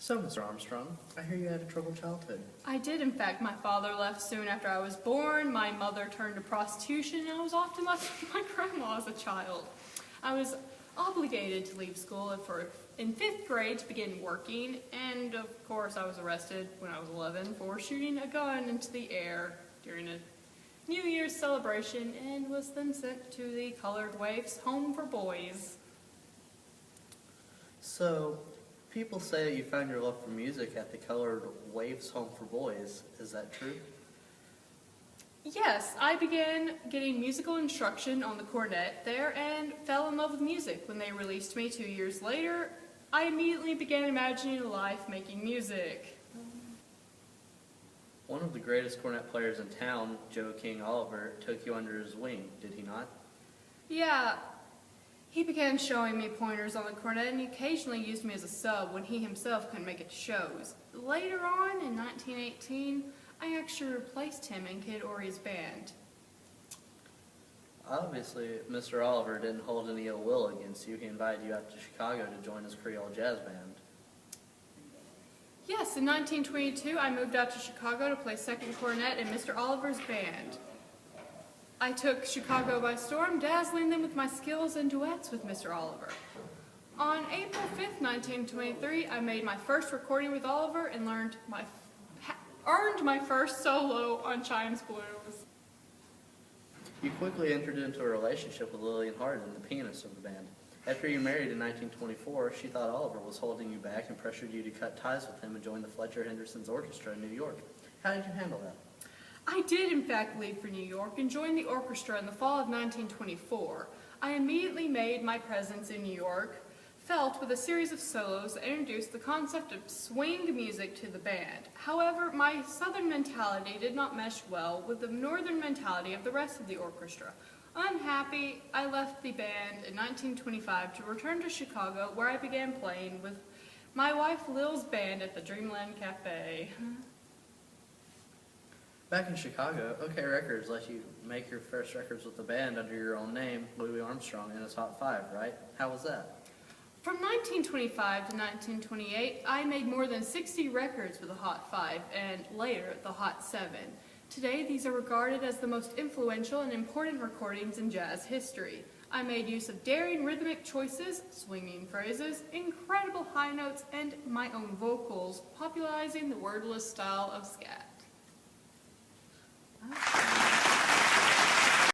So, Mr. Armstrong, I hear you had a troubled childhood. I did, in fact. My father left soon after I was born. My mother turned to prostitution, and I was often left with my grandma as a child. I was obligated to leave school in 5th grade to begin working, and of course I was arrested when I was 11 for shooting a gun into the air during a New Year's celebration, and was then sent to the Colored Waifs Home for Boys. So, people say that you found your love for music at the Colored Waifs Home for Boys. Is that true? Yes, I began getting musical instruction on the cornet there and fell in love with music. When they released me 2 years later, I immediately began imagining a life making music. One of the greatest cornet players in town, Joe King Oliver, took you under his wing, did he not? Yeah, he began showing me pointers on the cornet and he occasionally used me as a sub when he himself couldn't make it to shows. Later on, in 1918, I actually replaced him in Kid Ory's band. Obviously, Mr. Oliver didn't hold any ill will against you. He invited you out to Chicago to join his Creole jazz band. Yes, in 1922, I moved out to Chicago to play second cornet in Mr. Oliver's band. I took Chicago by storm, dazzling them with my skills and duets with Mr. Oliver. On April 5th, 1923, I made my first recording with Oliver and earned my first solo on Chimes Blues. You quickly entered into a relationship with Lillian Hardin, the pianist of the band. After you married in 1924, she thought Oliver was holding you back and pressured you to cut ties with him and join the Fletcher Henderson's orchestra in New York. How did you handle that? I did, in fact, leave for New York and joined the orchestra in the fall of 1924. I immediately made my presence in New York felt with a series of solos that introduced the concept of swing music to the band. However, my southern mentality did not mesh well with the northern mentality of the rest of the orchestra. Unhappy, I left the band in 1925 to return to Chicago, where I began playing with my wife Lil's band at the Dreamland Cafe. Back in Chicago, OK Records let you make your first records with the band under your own name, Louis Armstrong, in a top 5, right? How was that? From 1925 to 1928, I made more than 60 records with the Hot 5 and later the Hot 7. Today, these are regarded as the most influential and important recordings in jazz history. I made use of daring rhythmic choices, swinging phrases, incredible high notes, and my own vocals, popularizing the wordless style of scat.